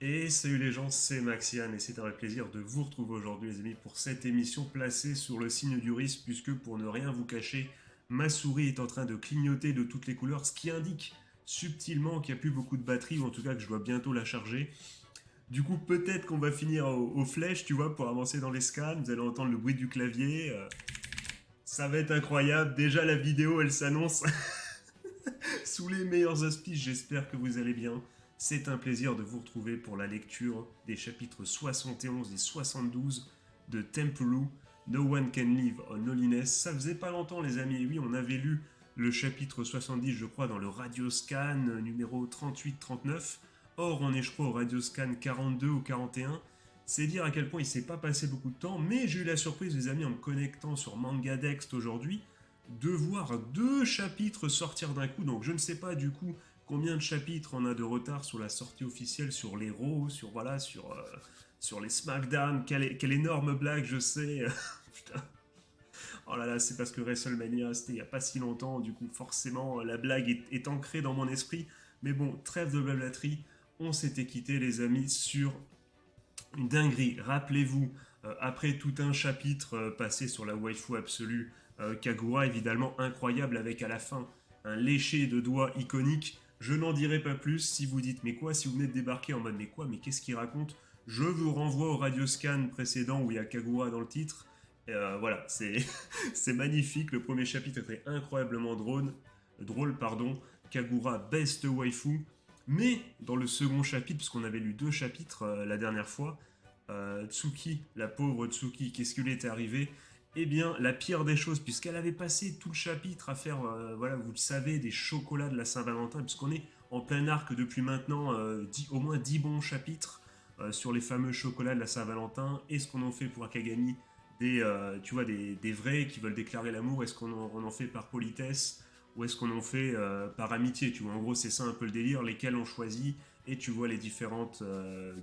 Et salut les gens, c'est Maxiane et c'est un vrai plaisir de vous retrouver aujourd'hui les amis pour cette émission placée sur le signe du risque puisque pour ne rien vous cacher, ma souris est en train de clignoter de toutes les couleurs, ce qui indique subtilement qu'il n'y a plus beaucoup de batterie ou en tout cas que je dois bientôt la charger. Du coup peut-être qu'on va finir aux flèches, tu vois, pour avancer dans les scans, vous allez entendre le bruit du clavier, ça va être incroyable, déjà la vidéo elle s'annonce sous les meilleurs auspices, j'espère que vous allez bien. C'est un plaisir de vous retrouver pour la lecture des chapitres 71 et 72 de Tempuru, No One Can Live on Holiness. Ça faisait pas longtemps les amis, et oui on avait lu le chapitre 70 je crois dans le Radioscan numéro 38-39. Or on est je crois au Radioscan 42 ou 41. C'est dire à quel point il s'est pas passé beaucoup de temps, mais j'ai eu la surprise les amis en me connectant sur MangaDext aujourd'hui de voir deux chapitres sortir d'un coup. Donc je ne sais pas du coup combien de chapitres on a de retard sur la sortie officielle sur les Raw, sur voilà, sur les SmackDown. Quelle énorme blague, je sais. Putain. Oh là là, c'est parce que WrestleMania c'était il y a pas si longtemps. Du coup, forcément, la blague est ancrée dans mon esprit. Mais bon, trêve de blablaterie. On s'était quitté, les amis, sur une dinguerie. Rappelez-vous, après tout un chapitre passé sur la waifu absolue, Kagura évidemment incroyable avec à la fin un lécher de doigts iconique. Je n'en dirai pas plus. Si vous dites mais quoi, si vous venez de débarquer en mode mais quoi, mais qu'est-ce qu'il raconte, je vous renvoie au radioscan précédent où il y a Kagura dans le titre. Voilà, c'est c'est magnifique. Le premier chapitre était incroyablement drôle pardon. Kagura best waifu. Mais dans le second chapitre, parce qu'on avait lu deux chapitres la dernière fois, Tsuki, la pauvre Tsuki, qu'est-ce qui lui était arrivé? Eh bien, la pire des choses, puisqu'elle avait passé tout le chapitre à faire, voilà, vous le savez, des chocolats de la Saint-Valentin, puisqu'on est en plein arc depuis maintenant au moins 10 bons chapitres sur les fameux chocolats de la Saint-Valentin. Est-ce qu'on en fait pour Akagami tu vois, des vrais qui veulent déclarer l'amour? Est-ce qu'on en fait par politesse? Ou est-ce qu'on en fait par amitié? Tu vois, en gros, c'est ça un peu le délire, lesquels on choisit, et tu vois les différentes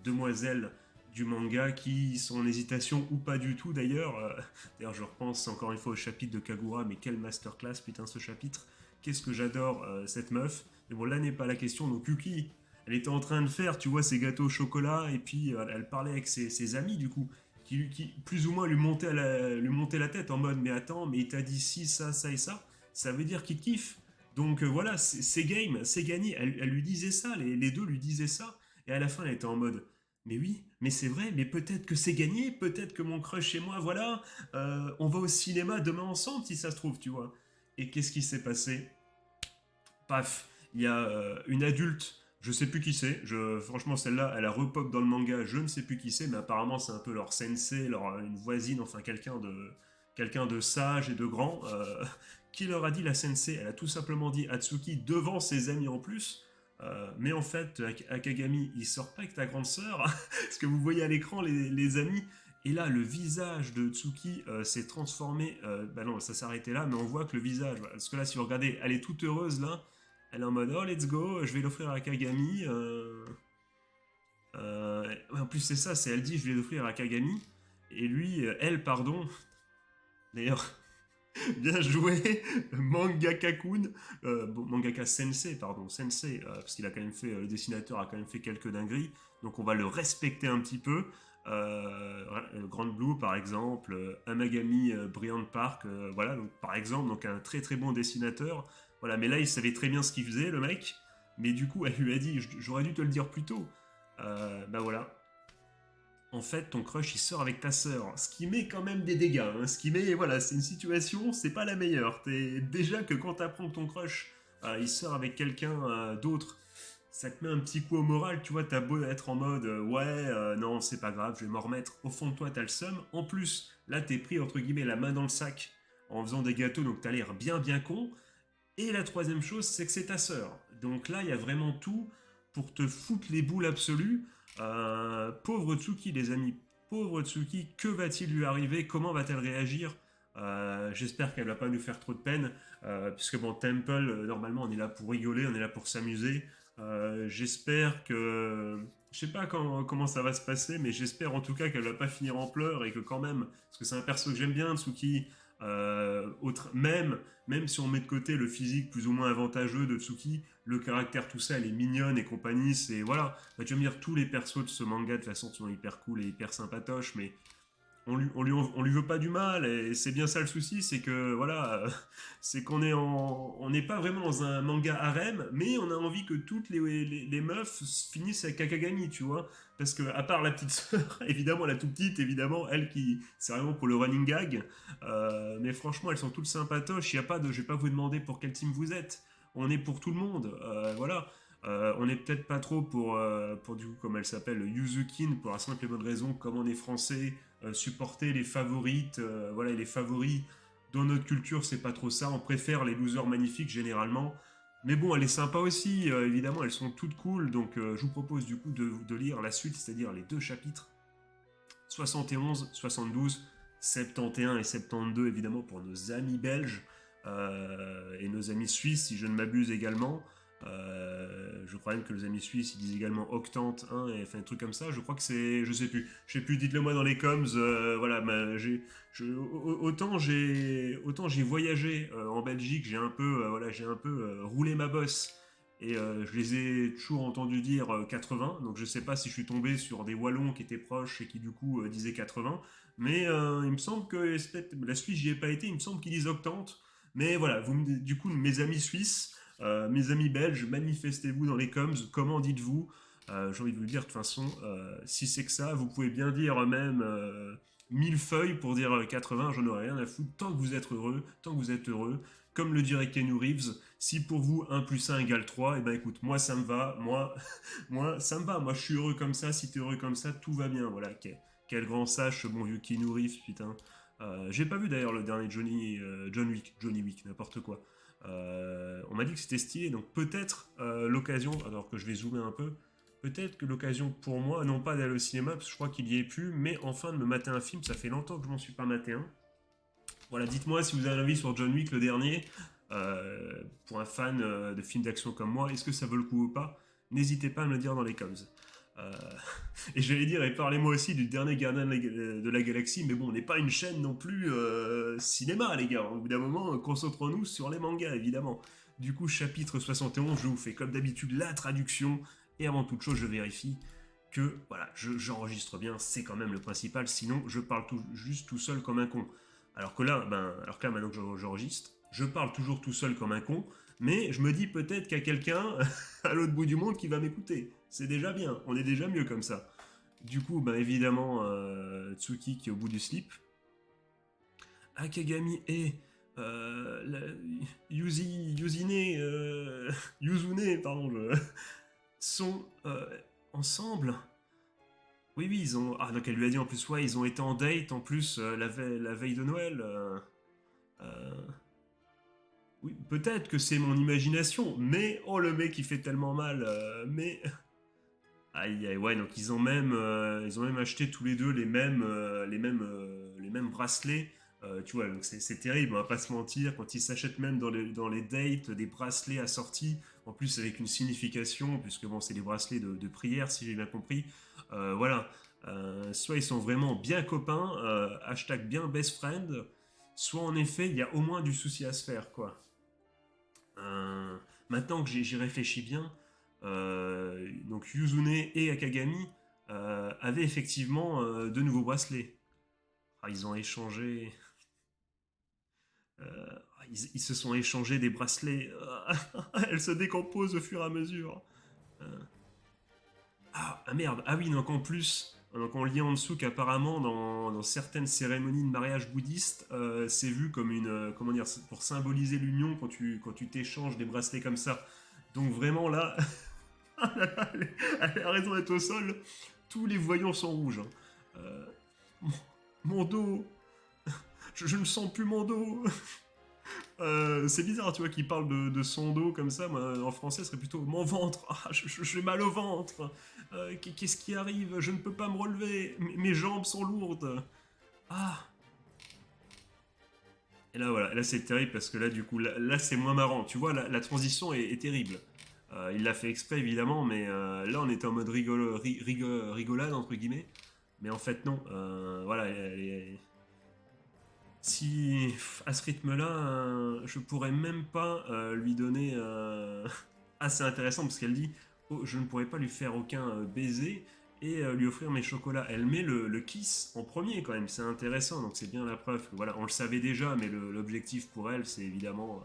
demoiselles du manga qui sont en hésitation ou pas du tout d'ailleurs. D'ailleurs, je repense encore une fois au chapitre de Kagura, mais quelle masterclass, putain, ce chapitre. Qu'est-ce que j'adore cette meuf. Mais bon, là n'est pas la question. Donc, Yuki, elle était en train de faire, tu vois, ses gâteaux au chocolat, et puis elle parlait avec ses amis, du coup, qui plus ou moins lui montaient la tête en mode, mais attends, mais il t'a dit ci, ça et ça veut dire qu'il kiffe. Donc voilà, c'est game, c'est gagné. Elle lui disait ça, les deux lui disaient ça. Et à la fin, elle était en mode, mais oui, mais c'est vrai, mais peut-être que c'est gagné, peut-être que mon crush et moi, voilà, on va au cinéma demain ensemble si ça se trouve, tu vois. Et qu'est-ce qui s'est passé? Paf, il y a une adulte, je sais plus qui c'est, franchement celle-là, elle a repop dans le manga, je ne sais plus qui c'est, mais apparemment c'est un peu leur sensei, une voisine, enfin quelqu'un de sage et de grand, qui leur a dit la sensei, elle a tout simplement dit Atsuki devant ses amis en plus, mais en fait, Akagami, il sort pas avec ta grande sœur, parce que vous voyez à l'écran les amis, et là, le visage de Tsuki s'est transformé. Bah non, ça s'est arrêté là, mais on voit que le visage. Parce que là, si vous regardez, elle est toute heureuse là. Elle est en mode oh let's go, je vais l'offrir à Kagami. En plus, c'est ça, c'est elle dit je vais l'offrir à Kagami. Et lui, elle, pardon. D'ailleurs, bien joué, Mangaka-kun, bon, Mangaka Sensei, pardon, Sensei, parce qu'il a quand même fait, le dessinateur a quand même fait quelques dingueries, donc on va le respecter un petit peu. Grand Blue par exemple, Amagami Brilliant Park, voilà, donc par exemple, donc un très très bon dessinateur, voilà, mais là il savait très bien ce qu'il faisait le mec, mais du coup elle lui a dit, j'aurais dû te le dire plus tôt, bah voilà, en fait, ton crush, il sort avec ta sœur. Ce qui met quand même des dégâts. Hein. Ce qui met, voilà, c'est une situation, c'est pas la meilleure. Déjà que quand t'apprends que ton crush, il sort avec quelqu'un d'autre, ça te met un petit coup au moral. Tu vois, t'as beau être en mode, ouais, non, c'est pas grave, je vais m'en remettre. Au fond de toi, t'as le seum. En plus, là, t'es pris, entre guillemets, la main dans le sac en faisant des gâteaux, donc t'as l'air bien, bien con. Et la troisième chose, c'est que c'est ta sœur. Donc là, il y a vraiment tout pour te foutre les boules absolues. Pauvre Tsuki, les amis. Pauvre Tsuki, que va-t-il lui arriver? Comment va-t-elle réagir? J'espère qu'elle va pas nous faire trop de peine, puisque bon, Temple, normalement, on est là pour rigoler, on est là pour s'amuser. J'espère que, je sais pas comment ça va se passer, mais j'espère en tout cas qu'elle va pas finir en pleurs et que quand même, parce que c'est un perso que j'aime bien, Tsuki, Même si on met de côté le physique plus ou moins avantageux de Tsuki, le caractère, tout ça, elle est mignonne et compagnie, c'est voilà. Bah, tu vas me dire, tous les persos de ce manga de toute façon sont hyper cool et hyper sympatoches, mais on lui veut pas du mal, et c'est bien ça le souci, c'est que voilà, c'est qu'on est on n'est pas vraiment dans un manga harem, mais on a envie que toutes les meufs finissent avec Akagami, tu vois, parce que à part la petite sœur, évidemment la toute petite, évidemment, elle qui c'est vraiment pour le running gag, mais franchement elles sont toutes sympatoches, il y a pas de, je vais pas vous demander pour quel team vous êtes, on est pour tout le monde, voilà. On n'est peut-être pas trop pour du coup, comme elle s'appelle, Yuzukin, pour la simple et bonne raison, comme on est français, supporter les favorites, voilà, et les favoris dans notre culture, c'est pas trop ça. On préfère les losers magnifiques généralement. Mais bon, elle est sympa aussi, évidemment, elles sont toutes cool. Donc je vous propose du coup de lire la suite, c'est-à-dire les deux chapitres 71, 72, 71 et 72, évidemment, pour nos amis belges et nos amis suisses, si je ne m'abuse également. Je crois même que les amis suisses ils disent également octante 1 et enfin un truc comme ça. Je crois que c'est, je sais plus. Dites-le moi dans les coms. Voilà, autant j'ai voyagé en Belgique, j'ai un peu voilà, j'ai un peu roulé ma bosse et je les ai toujours entendu dire 80. Donc je sais pas si je suis tombé sur des wallons qui étaient proches et qui du coup disaient 80. Mais il me semble que la Suisse j'y ai pas été. Il me semble qu'ils disent octante. Mais voilà, du coup mes amis suisses. Mes amis belges, manifestez-vous dans les coms, comment dites-vous. J'ai envie de vous dire, de toute façon, si c'est que ça, vous pouvez bien dire même 1000 feuilles pour dire 80, j'en aurais rien à foutre, tant que vous êtes heureux, tant que vous êtes heureux. Comme le dirait Keanu Reeves, si pour vous 1 plus 1 égale 3, et ben écoute, moi ça me va, moi ça me va, moi je suis heureux comme ça, si t'es heureux comme ça, tout va bien, voilà. Quel grand sage, ce bon vieux Keanu Reeves, putain. J'ai pas vu d'ailleurs le dernier Johnny Wick, n'importe quoi. On m'a dit que c'était stylé, donc peut-être l'occasion, alors que je vais zoomer un peu, peut-être que l'occasion pour moi, non pas d'aller au cinéma, parce que je crois qu'il y est plus, mais enfin de me mater un film, ça fait longtemps que je m'en suis pas maté un. Voilà, dites-moi si vous avez un avis sur John Wick le dernier, pour un fan de films d'action comme moi, est-ce que ça vaut le coup ou pas? N'hésitez pas à me le dire dans les coms. Euh, et j'allais dire, et parlez-moi aussi du dernier Gardien de la Galaxie, mais bon, on n'est pas une chaîne non plus cinéma, les gars. Au bout d'un moment, concentrons-nous sur les mangas, évidemment. Du coup, chapitre 71, je vous fais comme d'habitude la traduction, et avant toute chose, je vérifie que voilà, j'enregistre bien, c'est quand même le principal, sinon je parle juste tout seul comme un con. Alors que là maintenant que j'enregistre, je parle toujours tout seul comme un con, mais je me dis peut-être qu'il y a quelqu'un à l'autre bout du monde qui va m'écouter. C'est déjà bien, on est déjà mieux comme ça. Du coup, ben évidemment, Tsuki qui est au bout du slip. Akagami et Yuzune, pardon, sont ensemble. Oui, oui, ils ont. Ah, donc elle lui a dit en plus, ouais, ils ont été en date en plus la veille de Noël. Euh, Oui, peut-être que c'est mon imagination, mais oh le mec il fait tellement mal. Mais aïe aïe ouais, donc ils ont même acheté tous les deux les mêmes bracelets. Tu vois, donc c'est terrible, on va pas se mentir, quand ils s'achètent même dans les dates des bracelets assortis, en plus avec une signification, puisque bon c'est des bracelets de prière si j'ai bien compris. Voilà. Soit ils sont vraiment bien copains, hashtag bien best friend, soit en effet il y a au moins du souci à se faire quoi. Euh, Maintenant que j'y réfléchis bien, donc Yuzune et Akagami avaient effectivement de nouveaux bracelets. Ah, ils ont échangé. Ils se sont échangés des bracelets. Elles se décomposent au fur et à mesure. Euh, merde. Ah oui, donc en plus, donc on lit en dessous qu'apparemment dans certaines cérémonies de mariage bouddhiste, c'est vu comme une comment dire pour symboliser l'union quand tu t'échanges des bracelets comme ça. Donc vraiment là, elle a raison d'être au sol. Tous les voyants sont rouges, hein. Euh, mon, mon dos, je ne sens plus mon dos. C'est bizarre, tu vois, qu'il parle de son dos comme ça. Moi, en français, ce serait plutôt mon ventre. Ah, j'ai mal au ventre. Qu'est-ce qui arrive? Je ne peux pas me relever. Mes jambes sont lourdes. Ah. Et là, voilà, là c'est terrible parce que là, du coup, là c'est moins marrant. Tu vois, la transition est terrible. Il l'a fait exprès, évidemment, mais là, on était en mode rigolade, entre guillemets. Mais en fait, non. Voilà, Si à ce rythme-là, je pourrais même pas lui donner. Ah, c'est intéressant parce qu'elle dit oh, je ne pourrais pas lui faire aucun baiser et lui offrir mes chocolats. Elle met le kiss en premier quand même, c'est intéressant, donc c'est bien la preuve. Voilà, on le savait déjà, mais l'objectif pour elle, c'est évidemment.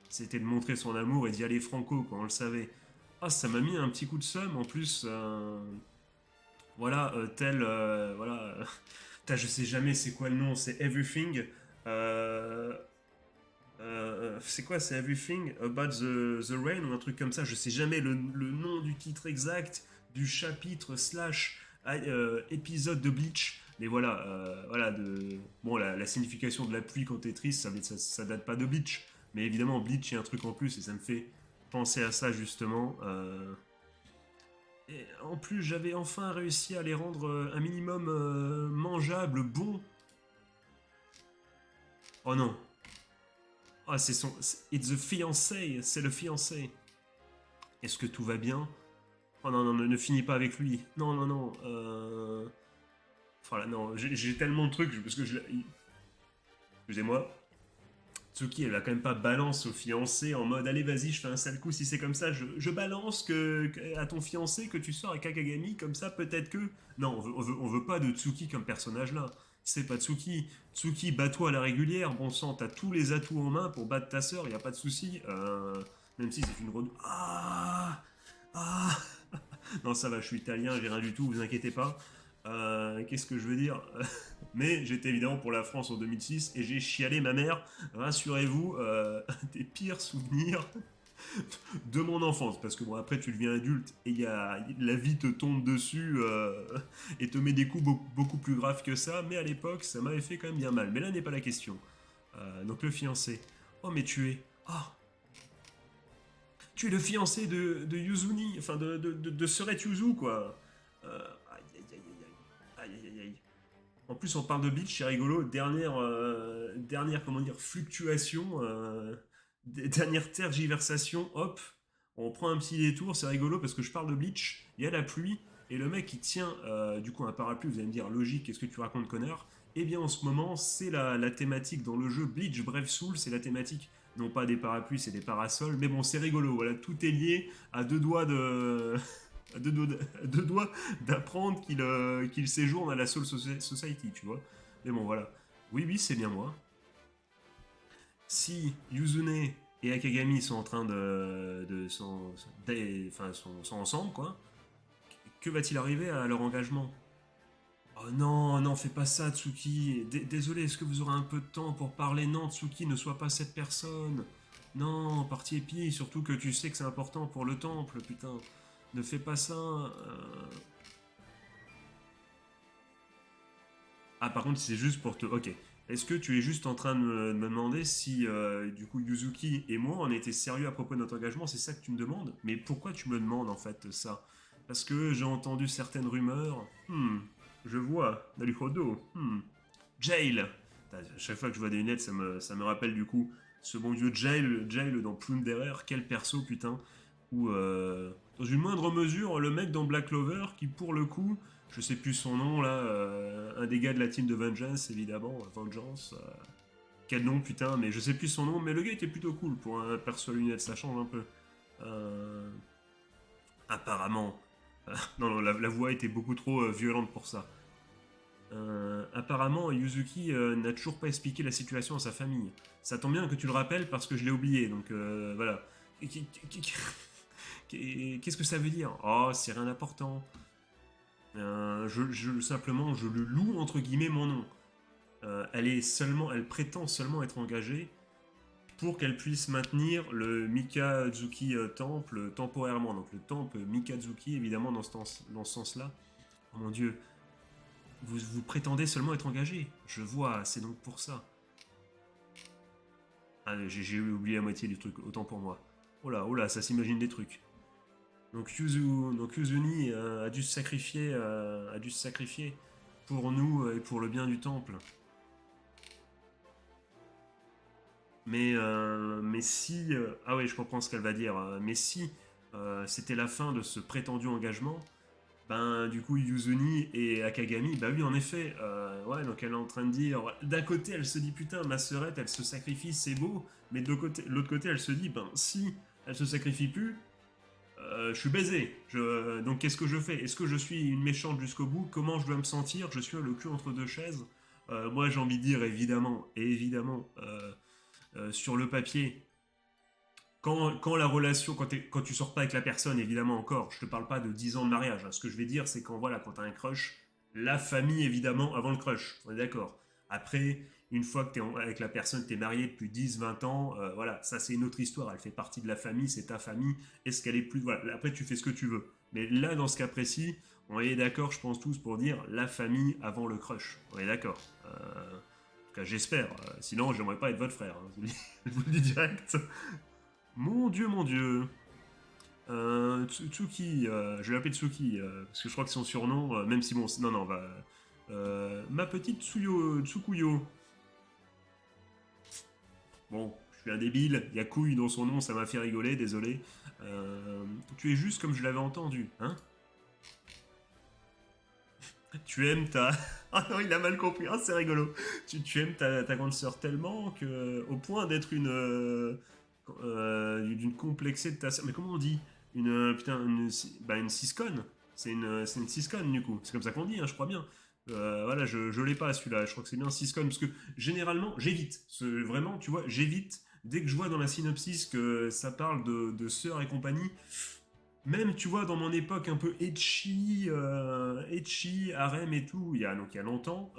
C'était de montrer son amour et d'y aller franco quand on le savait. Ah, ça m'a mis un petit coup de seum en plus. Voilà, tel. Voilà. Je sais jamais c'est quoi le nom, c'est Everything. Euh, c'est quoi, c'est Everything About the Rain ou un truc comme ça. Je sais jamais le nom du titre exact, du chapitre slash épisode de Bleach. Mais voilà, voilà bon, la signification de la pluie quand t'es triste, ça date pas de Bleach. Mais évidemment, Bleach, il y a un truc en plus et ça me fait penser à ça justement. Et en plus, j'avais enfin réussi à les rendre un minimum mangeables, bons. Oh non, ah, c'est son. It's the fiancé, c'est le fiancé. Est-ce que tout va bien? Oh non, non, ne finis pas avec lui. Non, non, non. Voilà, non, j'ai tellement de trucs, parce que je. Excusez-moi. Tsuki, elle va quand même pas balance au fiancé en mode allez, vas-y, je fais un sale coup si c'est comme ça. Je balance à ton fiancé que tu sors avec Akagami, comme ça, peut-être que. Non, on veut pas de Tsuki comme personnage là. C'est pas Tsuki. Tsuki, bats-toi à la régulière. Bon sang, t'as tous les atouts en main pour battre ta sœur, y a pas de souci. Même si c'est une redou. Ah. Ah. Non, ça va, je suis italien, j'ai rien du tout, vous inquiétez pas. Qu'est-ce que je veux dire? Mais j'étais évidemment pour la France en 2006 et j'ai chialé ma mère. Rassurez-vous, des pires souvenirs de mon enfance. Parce que bon, après, tu deviens adulte et la vie te tombe dessus et te met des coups beaucoup plus graves que ça. Mais à l'époque, ça m'avait fait quand même bien mal. Mais là n'est pas la question. Donc le fiancé. Oh, mais tu es. Ah, tu es le fiancé de Yuzuni. Enfin, de Seret Yuzu, quoi. Aïe, aïe, aïe, aïe, aïe, aïe, aïe. En plus, on parle de Bleach, c'est rigolo. Dernière comment dire, fluctuation, dernière tergiversation, hop, on prend un petit détour, c'est rigolo parce que je parle de Bleach, il y a la pluie, et le mec il tient du coup un parapluie, vous allez me dire, logique, qu'est-ce que tu racontes, connard? Eh bien, en ce moment, c'est la thématique dans le jeu Bleach Brave Soul, c'est la thématique, non pas des parapluies, c'est des parasols, mais bon, c'est rigolo, voilà, tout est lié à deux doigts de. Deux doigts d'apprendre qu'il séjourne à la Soul Society, tu vois. Mais bon, voilà. Oui, oui, c'est bien moi. Si Yuzune et Akagami sont en train enfin, sont ensemble, quoi, que va-t-il arriver à leur engagement? Oh non, non, fais pas ça, Tsuki. Désolé, est-ce que vous aurez un peu de temps pour parler? Non, Tsuki, ne sois pas cette personne. Non, parti épi, surtout que tu sais que c'est important pour le temple, putain. Ne fais pas ça. Ah, par contre, c'est juste pour te. Ok. Est-ce que tu es juste en train de me demander si, du coup, Yuzuki et moi, on était sérieux à propos de notre engagement? C'est ça que tu me demandes? Mais pourquoi tu me demandes, en fait, ça? Parce que j'ai entendu certaines rumeurs. Je vois. Naruhodo. Jail. À chaque fois que je vois des lunettes, ça me rappelle, du coup, ce bon vieux Jail dans Plunderer. Quel perso, putain. Ou, dans une moindre mesure, le mec dans Black Clover, qui, pour le coup, je sais plus son nom là, un des gars de la team de Vengeance évidemment, Vengeance. Quel nom putain, mais je sais plus son nom, mais le gars était plutôt cool pour un perso à lunettes, ça change un peu. Euh, apparemment. Non, non, la voix était beaucoup trop violente pour ça. Apparemment, Yuzuki n'a toujours pas expliqué la situation à sa famille. Ça tombe bien que tu le rappelles parce que je l'ai oublié, donc voilà. Qu'est-ce que ça veut dire? Oh, c'est rien d'important. Simplement, je le loue entre guillemets mon nom. Elle prétend seulement être engagée pour qu'elle puisse maintenir le Mikazuki temple temporairement. Donc le temple Mikazuki, évidemment, dans ce sens-là. Oh mon dieu, vous prétendez seulement être engagé. Je vois, c'est donc pour ça. Ah, j'ai oublié la moitié du truc, autant pour moi. Oh là, ça s'imagine des trucs. Donc Yuzuni a dû se sacrifier pour nous et pour le bien du temple. Mais si... ah oui, je comprends ce qu'elle va dire. Mais si c'était la fin de ce prétendu engagement, Ben, du coup, Yuzuni et Akagami, bah oui, en effet, ouais, donc elle est en train de dire, d'un côté, elle se dit, putain, ma sœurette, elle se sacrifie, c'est beau, mais de l'autre côté, elle se dit, ben, si elle se sacrifie plus, je suis baisé. Donc, qu'est-ce que je fais? Est-ce que je suis une méchante jusqu'au bout? Comment je dois me sentir? Je suis le cul entre deux chaises. Moi, j'ai envie de dire, évidemment, et évidemment, sur le papier, quand la relation, quand tu sors pas avec la personne, évidemment encore, je te parle pas de 10 ans de mariage. Hein. Ce que je vais dire, c'est quand voilà, quand t'as un crush, la famille évidemment avant le crush. On est d'accord. Après, une fois que t'es avec la personne, t'es marié depuis 10, 20 ans, voilà, ça c'est une autre histoire. Elle fait partie de la famille, c'est ta famille. Est-ce qu'elle est plus. Voilà, après tu fais ce que tu veux. Mais là, dans ce cas précis, on est d'accord, je pense tous pour dire la famille avant le crush. On est d'accord. En tout cas, j'espère. Sinon, j'aimerais pas être votre frère. Hein. Je vous le dis direct. Mon dieu, mon dieu. Tsuki, je vais l'appeler Tsuki, parce que je crois que c'est son surnom, même si bon, non, non, va. Ma petite Tsukuyo. Bon, je suis un débile, il y a couille dans son nom, ça m'a fait rigoler, désolé. Tu es juste comme je l'avais entendu, hein? Tu aimes ta. Ah non, il a mal compris, ah c'est rigolo. Tu aimes ta grande sœur tellement que. Au point d'être une. D'une complexée de ta sœur. Mais comment on dit? Une. Putain, une sisconne. C'est une sisconne du coup. C'est comme ça qu'on dit, hein, je crois bien. Voilà, je l'ai pas celui-là. Je crois que c'est bien sisconne. Parce que généralement, j'évite. Vraiment, tu vois, j'évite. Dès que je vois dans la synopsis que ça parle de sœurs et compagnie, même tu vois dans mon époque un peu etchi, harem et tout, il y a longtemps,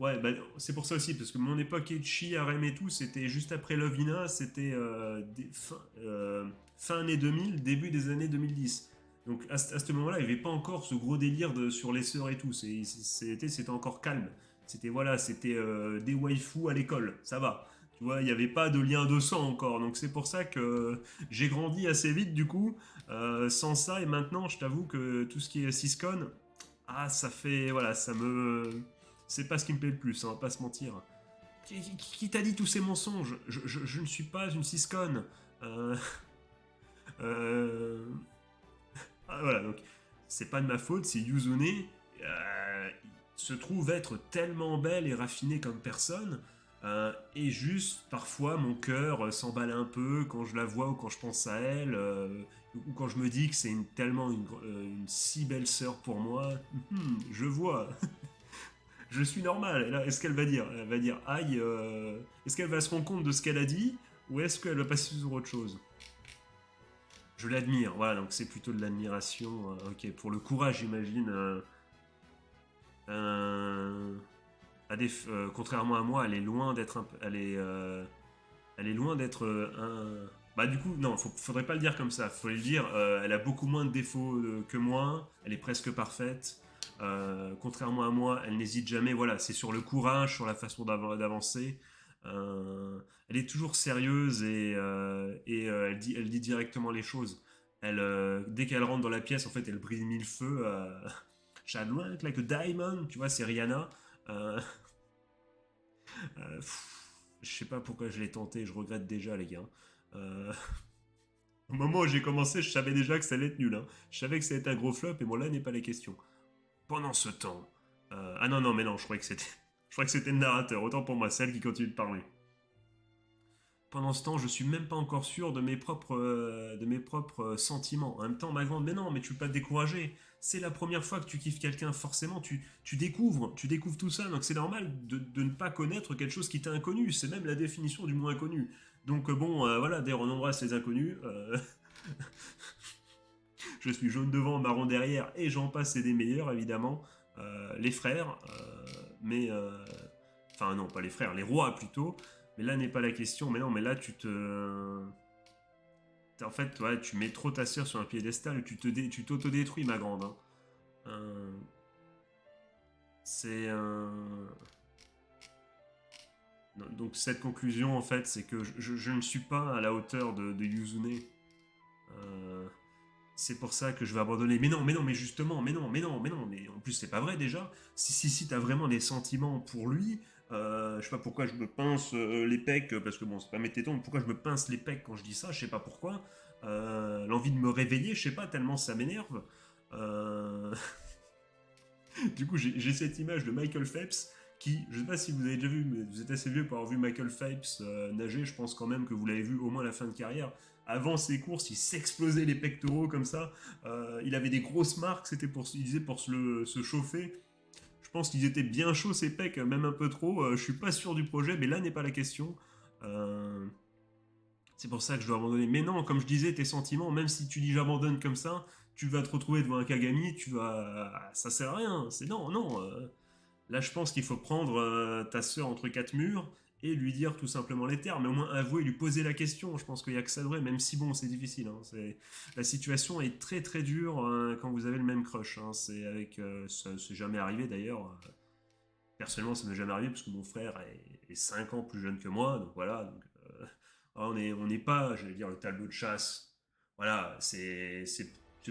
ouais, bah, c'est pour ça aussi, parce que mon époque etchi, harem et tout, c'était juste après Lovina, c'était fin année 2000, début des années 2010. Donc à ce moment-là, il n'y avait pas encore ce gros délire sur les sœurs et tout, c'était encore calme. C'était voilà, c'était des waifus à l'école, ça va. Tu vois, il n'y avait pas de lien de sang encore, donc c'est pour ça que j'ai grandi assez vite du coup, sans ça, et maintenant, je t'avoue que tout ce qui est Siscon, ah, ça fait. Voilà, ça me. C'est pas ce qui me plaît le plus, on va pas se mentir. Qui t'a dit tous ces mensonges? Je ne suis pas une Siscon. Euh, euh, voilà, donc, c'est pas de ma faute, c'est Yuzune. Il se trouve être tellement belle et raffinée comme personne. Et juste, parfois, mon cœur s'emballe un peu quand je la vois ou quand je pense à elle, ou quand je me dis que c'est tellement une si belle sœur pour moi. Je vois, je suis normal. Et là, est-ce qu'elle va dire? Elle va dire, aïe, est-ce qu'elle va se rendre compte de ce qu'elle a dit, ou est-ce qu'elle va passer sur autre chose? Je l'admire, voilà, donc c'est plutôt de l'admiration. Ok, pour le courage, j'imagine. Euh, contrairement à moi, elle est loin d'être elle est loin d'être un. Bah du coup, non, faudrait pas le dire comme ça. Faut le dire. Elle a beaucoup moins de défauts que moi. Elle est presque parfaite. Contrairement à moi, elle n'hésite jamais. Voilà, c'est sur le courage, sur la façon d'avancer. Elle est toujours sérieuse et elle dit directement les choses. Dès qu'elle rentre dans la pièce, en fait, elle brille mille feux. Shine like a diamond, tu vois, c'est Rihanna. Euh, je sais pas pourquoi je l'ai tenté, je regrette déjà, les gars. Euh, au moment où j'ai commencé, je savais déjà que ça allait être nul. Hein. Je savais que ça allait être un gros flop, et bon, là n'est pas la question. Pendant ce temps. Ah non, non, mais non, je croyais que c'était. Je croyais que c'était le narrateur, autant pour moi, celle qui continue de parler. Pendant ce temps, je suis même pas encore sûr de mes propres sentiments. En même temps, ma grande, mais non, mais tu peux pas te décourager. C'est la première fois que tu kiffes quelqu'un, forcément, tu découvres tout ça, donc c'est normal de ne pas connaître quelque chose qui t'est inconnu. C'est même la définition du mot inconnu. Donc bon, voilà, d'ailleurs, on embrasse les inconnus. Je suis jaune devant, marron derrière, et j'en passe, c'est des meilleurs, évidemment. Les frères, mais... Enfin non, pas les frères, les rois plutôt. Mais là n'est pas la question. Mais non, mais là en fait, ouais, tu mets trop ta sœur sur un piédestal, tu t'autodétruis, ma grande. Hein. Euh, c'est donc cette conclusion, en fait, c'est que je ne suis pas à la hauteur de Yuzune. Euh, c'est pour ça que je vais abandonner. Mais non, mais justement, mais en plus c'est pas vrai déjà. Si t'as vraiment des sentiments pour lui, je sais pas pourquoi je me pince les pecs, parce que bon, c'est pas mes tétons, mais pourquoi je me pince les pecs quand je dis ça, je sais pas pourquoi. L'envie de me réveiller, je sais pas, tellement ça m'énerve. Euh, Du coup, j'ai cette image de Michael Phelps qui, je sais pas si vous avez déjà vu, mais vous êtes assez vieux pour avoir vu Michael Phelps nager. Je pense quand même que vous l'avez vu au moins à la fin de carrière. Avant ses courses, il s'explosait les pectoraux comme ça. Il avait des grosses marques, c'était pour, il disait pour se chauffer. Je pense qu'ils étaient bien chauds ces pecs, même un peu trop. Je suis pas sûr du projet, mais là n'est pas la question. Euh, c'est pour ça que je dois abandonner. Mais non, comme je disais, tes sentiments, même si tu dis j'abandonne comme ça, tu vas te retrouver devant un Kagami, tu vas. Ça sert à rien. C'est non, non. Là, je pense qu'il faut prendre ta sœur entre quatre murs et lui dire tout simplement les termes, mais au moins avouer, lui poser la question. Je pense qu'il n'y a que ça de vrai, même si bon, c'est difficile. Hein. La situation est très très dure quand vous avez le même crush. Hein. C'est avec, ça c'est jamais arrivé d'ailleurs. Personnellement, ça m'est jamais arrivé parce que mon frère est 5 ans plus jeune que moi, donc voilà. Donc, on n'est pas, j'allais dire, le tableau de chasse. Voilà, c'est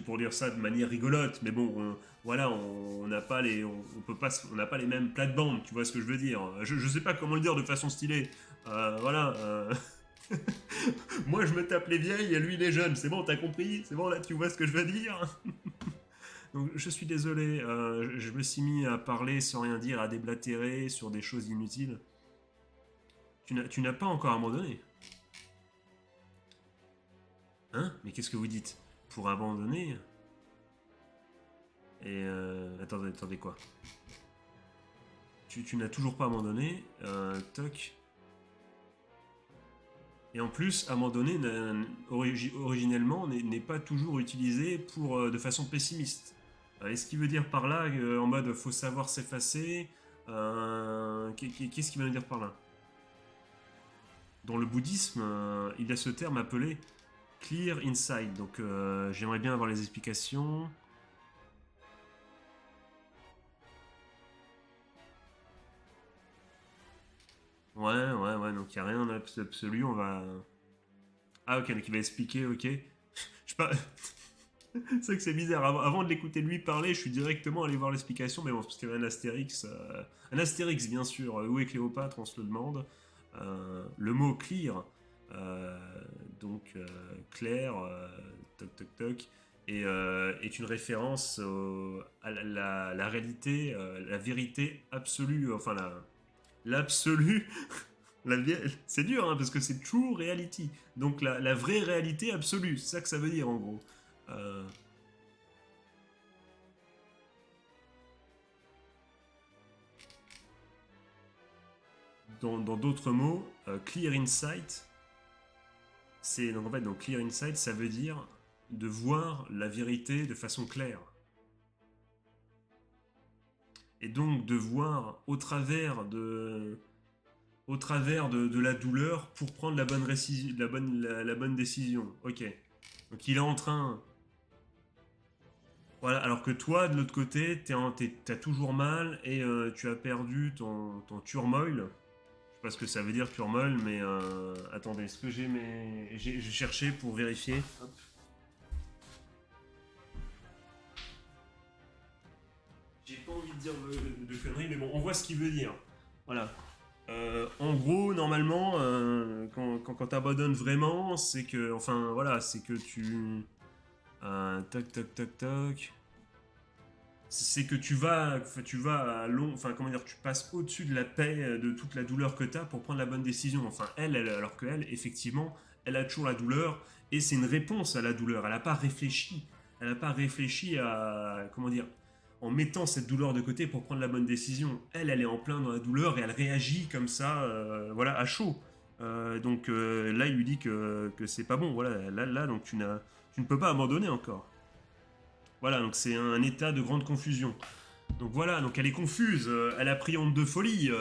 pour dire ça de manière rigolote, mais bon, voilà, on n'a pas les, on peut pas, on n'a pas les mêmes plates-bandes, tu vois ce que je veux dire. Je sais pas comment le dire de façon stylée. Voilà. Moi, je me tape les vieilles et lui les jeunes. C'est bon, t'as compris? C'est bon, là, tu vois ce que je veux dire? Donc, je suis désolé, je me suis mis à parler sans rien dire, à déblatérer sur des choses inutiles. Tu n'as pas encore abandonné. Hein? Mais qu'est-ce que vous dites? Pour abandonner? Et attendez, attendez quoi? Tu n'as toujours pas abandonné. Toc. Et en plus, abandonner originellement n'est pas toujours utilisé pour de façon pessimiste. Est-ce qu'il veut dire par là en mode faut savoir s'effacer? Qu'est-ce qu'il veut dire par là? Dans le bouddhisme, il y a ce terme appelé clear inside. Donc j'aimerais bien avoir les explications. Ouais, ouais, ouais, donc il n'y a rien d'absolu, on va... Ah ok, donc il va expliquer, ok. Je sais pas... c'est vrai que c'est bizarre, avant de l'écouter lui parler, je suis directement allé voir l'explication, mais bon, c'est parce qu'il y avait un Astérix. Un Astérix, bien sûr, où est Cléopâtre, on se le demande. Le mot clear, euh, donc clair, toc toc toc, est une référence à la réalité, la vérité absolue, enfin l'absolu. C'est dur, hein, parce que c'est true reality. Donc la vraie réalité absolue, c'est ça que ça veut dire en gros. Euh, dans d'autres mots, clear insight, c'est donc en fait donc clear insight, ça veut dire de voir la vérité de façon claire. Et donc de voir au travers de la douleur pour prendre la bonne décision. Ok. Donc il est en train. Voilà, alors que toi, de l'autre côté, t'as toujours mal et tu as perdu ton turmoil. Je sais pas ce que ça veut dire turmoil, mais attendez, est-ce que j'ai mes. J'ai cherché pour vérifier. Hop. J'ai pas envie de dire de conneries, mais bon, on voit ce qu'il veut dire. Voilà. En gros, normalement, quand t'abandonnes vraiment, c'est que. Enfin, voilà, c'est que tu. Toc, toc, toc, toc. C'est que tu vas à long, enfin comment dire, tu passes au-dessus de la paix, de toute la douleur que tu as pour prendre la bonne décision. Enfin, alors qu'elle, effectivement, elle a toujours la douleur et c'est une réponse à la douleur. Elle n'a pas réfléchi. Elle n'a pas réfléchi à, comment dire, en mettant cette douleur de côté pour prendre la bonne décision. Elle est en plein dans la douleur et elle réagit comme ça, voilà, à chaud. Donc là, il lui dit que c'est pas bon. Voilà, là, donc tu ne peux pas abandonner encore. Voilà, donc c'est un état de grande confusion. Donc voilà, donc elle est confuse, elle a pris honte de folie.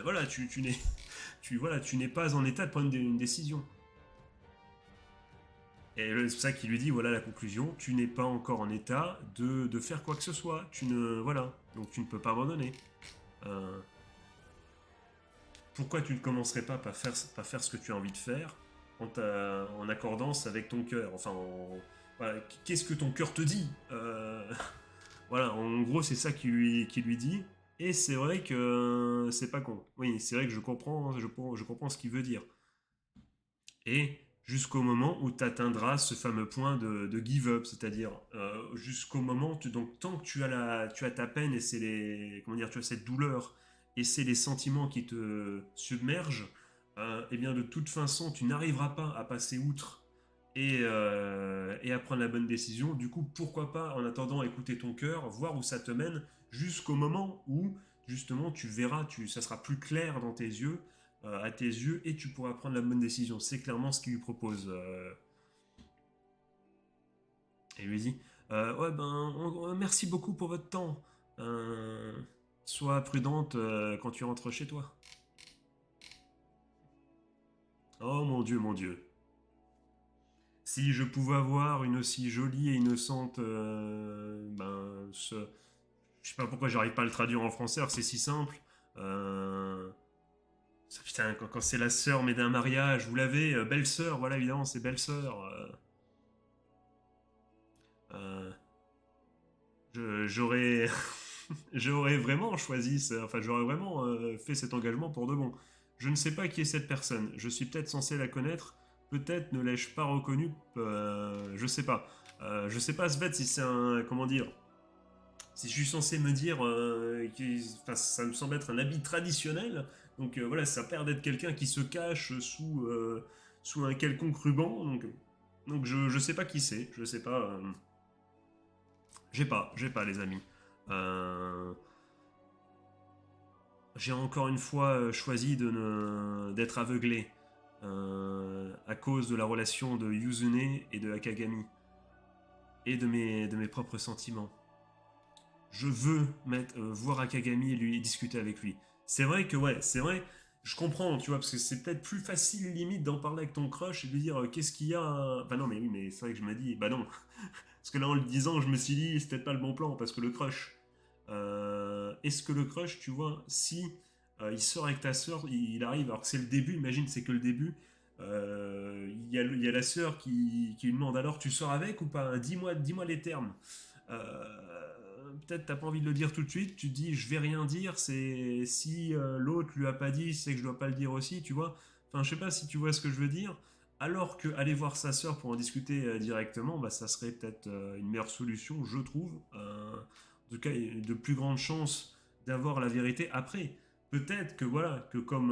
Voilà, tu n'es pas en état de prendre une décision. Et c'est pour ça qu'il lui dit voilà la conclusion. Tu n'es pas encore en état de faire quoi que ce soit. Voilà, donc tu ne peux pas abandonner. Euh, Pourquoi tu ne commencerais pas par faire ce que tu as envie de faire en accordance avec ton cœur. Enfin, voilà, qu'est-ce que ton cœur te dit? Voilà, en gros, c'est ça qui lui dit. Et c'est vrai que c'est pas con. Oui, c'est vrai que je comprends ce qu'il veut dire. Et jusqu'au moment où tu atteindras ce fameux point de give up, c'est-à-dire jusqu'au moment, donc tant que tu as ta peine et c'est les, comment dire, tu as cette douleur et c'est les sentiments qui te submergent, eh bien de toute façon tu n'arriveras pas à passer outre et à prendre la bonne décision. Du coup, pourquoi pas en attendant écouter ton cœur, voir où ça te mène jusqu'au moment où justement tu verras, ça sera plus clair dans tes yeux à tes yeux et tu pourras prendre la bonne décision. C'est clairement ce qu'il lui propose. Et lui dit ouais, ben, merci beaucoup pour votre temps. Euh, Sois prudente quand tu rentres chez toi. Oh mon Dieu, mon Dieu. Si je pouvais avoir une aussi jolie et innocente. Je sais pas pourquoi j'arrive pas à le traduire en français, alors c'est si simple. Euh, Putain, quand c'est la sœur, mais d'un mariage, vous l'avez, belle-sœur, voilà, évidemment, c'est belle-sœur. Euh, J'aurais j'aurais vraiment choisi, enfin j'aurais vraiment fait cet engagement pour de bon. Je ne sais pas qui est cette personne, je suis peut-être censé la connaître, peut-être ne l'ai-je pas reconnue, je sais pas. Je sais pas, Svet, si c'est un, comment dire, si je suis censé me dire, enfin, ça me semble être un habit traditionnel, donc voilà, ça perd d'être quelqu'un qui se cache sous un quelconque ruban, donc je sais pas qui c'est, je sais pas. J'ai pas les amis. Euh, j'ai encore une fois choisi d'être aveuglé à cause de la relation de Yuzune et de Akagami et de mes propres sentiments. Je veux voir Akagami et lui discuter avec lui. C'est vrai que ouais, c'est vrai, je comprends, tu vois, parce que c'est peut-être plus facile limite d'en parler avec ton crush et de lui dire qu'est-ce qu'il y a. Bah non, mais oui, mais c'est vrai que je me dis, bah non. Parce que là, en le disant, je me suis dit, c'est peut-être pas le bon plan, parce que le crush. Est-ce que le crush, tu vois, si il sort avec ta soeur, il arrive, alors que c'est le début, imagine, c'est que le début, il y a la sœur qui lui demande alors, tu sors avec ou pas? Dis-moi les termes. Peut-être t'as pas envie de le dire tout de suite, tu te dis je vais rien dire, c'est si l'autre lui a pas dit, c'est que je dois pas le dire aussi, tu vois. Enfin, je sais pas si tu vois ce que je veux dire. Alors que aller voir sa sœur pour en discuter directement, bah, ça serait peut-être une meilleure solution, je trouve. En tout cas, il y a de plus grandes chances d'avoir la vérité après. Peut-être que voilà, que comme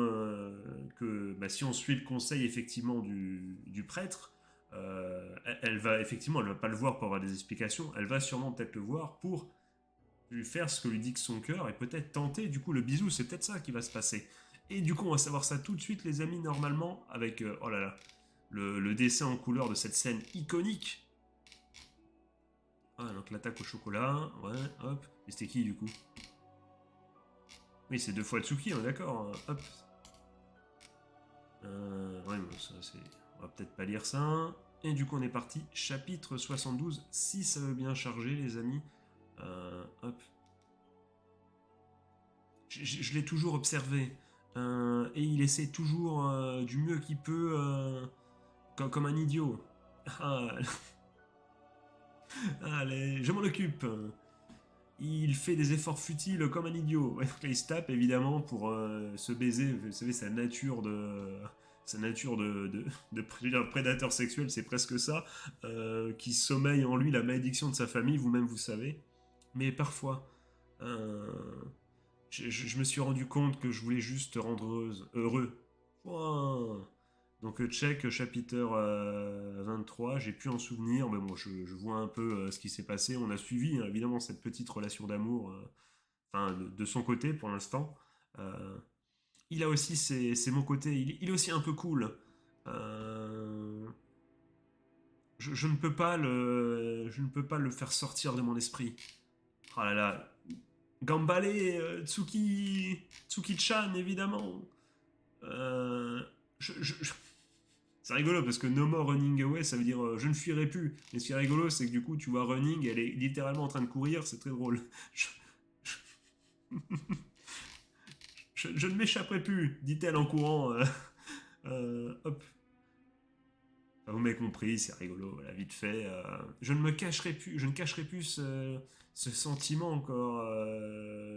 que bah, si on suit le conseil effectivement du prêtre, elle va effectivement, elle va pas le voir pour avoir des explications, elle va sûrement peut-être le voir pour lui faire ce que lui dicte son cœur et peut-être tenter du coup le bisou, c'est peut-être ça qui va se passer. Et du coup, on va savoir ça tout de suite, les amis, normalement, avec oh là là, le dessin en couleur de cette scène iconique. Ah, donc l'attaque au chocolat, ouais, hop. Et c'était qui du coup? Oui, c'est deux fois Tsuki, on est d'accord, hop. Ouais, mais ça, c'est. On va peut-être pas lire ça. Et du coup, on est parti. Chapitre 72. Si ça veut bien charger, les amis. Hop. Je l'ai toujours observé. Et il essaie toujours du mieux qu'il peut, comme un idiot. Ah, allez, je m'en occupe. Il fait des efforts futiles comme un idiot. Ouais, donc là, il se tape évidemment pour se baiser. Vous savez, sa nature de prédateur sexuel, c'est presque ça, qui sommeille en lui la malédiction de sa famille, vous-même vous savez. Mais parfois, euh, je me suis rendu compte que je voulais juste te rendre heureux. Wow. Donc check chapitre 23, j'ai pu en souvenir, mais bon, je vois un peu ce qui s'est passé. On a suivi hein, évidemment cette petite relation d'amour, enfin de son côté pour l'instant. Euh, il a aussi ses bons côtés, il est aussi un peu cool. Euh, je ne peux pas je ne peux pas le faire sortir de mon esprit. Oh là là, Gambale, Tsuki-chan évidemment. Euh, je, C'est rigolo parce que No More Running Away, ça veut dire je ne fuirai plus. Mais ce qui est rigolo, c'est que du coup, tu vois Running, elle est littéralement en train de courir, c'est très drôle. Je, je ne m'échapperai plus, dit-elle en courant. Hop. Enfin, vous m'avez compris, c'est rigolo, voilà, vite fait. Je ne me cacherai plus, je ne cacherai plus ce sentiment encore.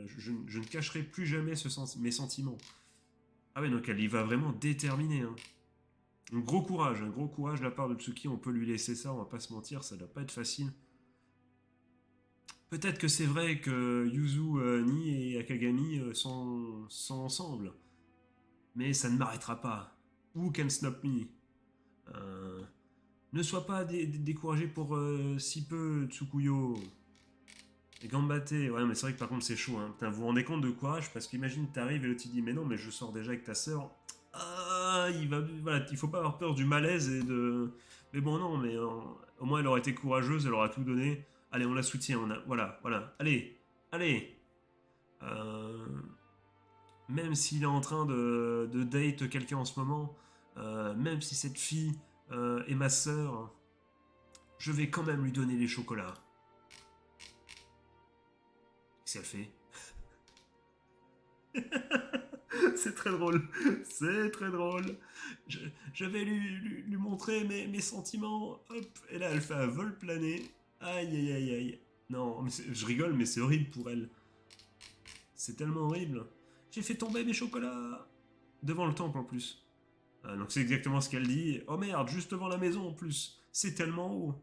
Je ne cacherai plus jamais mes sentiments. Ah ouais, donc elle y va vraiment déterminée. Hein. Un gros courage de la part de Tsuki, on peut lui laisser ça, on va pas se mentir, ça doit pas être facile. Peut-être que c'est vrai que Yuzu Ni et Akagami sont ensemble, mais ça ne m'arrêtera pas. Who can stop me? Euh, Ne sois pas découragé pour si peu, Tsukuyo. Et Gambate, ouais, mais c'est vrai que par contre c'est chaud. Hein. Putain, vous vous rendez compte de courage? Parce qu'imagine, t'arrives et l'autre il dit, mais non, mais je sors déjà avec ta sœur. Ah, voilà, il faut pas avoir peur du malaise et de. Mais bon, non, mais au moins elle aurait été courageuse, elle aura tout donné. Allez, on la soutient, voilà, voilà. Allez, allez. Euh, Même s'il est en train de date quelqu'un en ce moment, même si cette fille est ma sœur, je vais quand même lui donner les chocolats. Qu'est-ce qu'elle fait? C'est très drôle. C'est très drôle. Je, je vais lui montrer mes sentiments. Hop. Et là, elle fait un vol plané. Aïe, aïe, aïe, aïe. Non, mais je rigole, mais c'est horrible pour elle. C'est tellement horrible. J'ai fait tomber mes chocolats. Devant le temple en plus. Ah, donc c'est exactement ce qu'elle dit. Oh merde, juste devant la maison en plus. C'est tellement haut.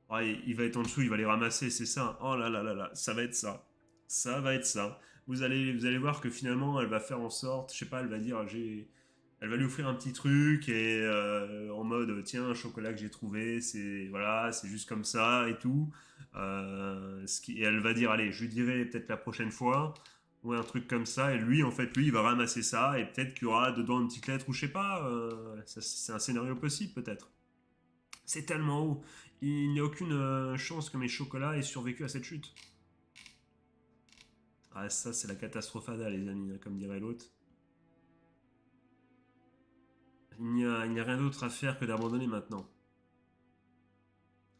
Ah, il va être en dessous, il va les ramasser, c'est ça. Oh là là là là, ça va être ça. Ça va être ça. Vous allez voir que finalement, elle va faire en sorte, je sais pas, elle va dire, elle va lui offrir un petit truc et en mode, tiens, un chocolat que j'ai trouvé, c'est voilà, c'est juste comme ça et tout. Et elle va dire, allez, je lui dirai peut-être la prochaine fois ou un truc comme ça. Et lui, en fait, lui, il va ramasser ça et peut-être qu'il y aura dedans une petite lettre ou je sais pas. C'est un scénario possible peut-être. C'est tellement haut. Il n'y a aucune chance que mes chocolats aient survécu à cette chute. Ah, ça, c'est la catastrophada, les amis, hein, comme dirait l'autre. Il n'y a rien d'autre à faire que d'abandonner maintenant.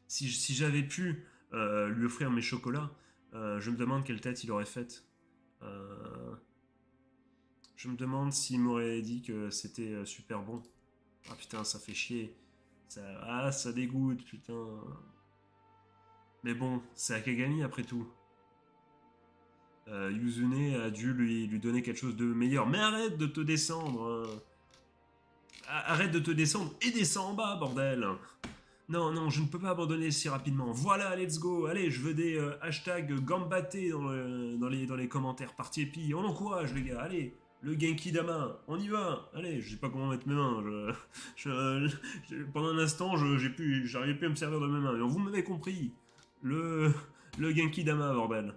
Si j'avais pu lui offrir mes chocolats, je me demande quelle tête il aurait faite. Euh, je me demande s'il m'aurait dit que c'était super bon. Ah putain, ça fait chier. Ça dégoûte, putain. Mais bon, c'est Akagami après tout. Yuzune a dû lui donner quelque chose de meilleur. Mais arrête de te descendre. Arrête de te descendre et descends en bas, bordel. Non, non, je ne peux pas abandonner si rapidement. Voilà, let's go. Allez, je veux des hashtags gambaté dans les commentaires parti et puis on encourage les gars. Allez, le Genki Dama, on y va. Allez, je sais pas comment mettre mes mains. Pendant un instant, j'arrivais plus à me servir de mes mains. Mais vous m'avez compris. Le, le Genki Dama, bordel.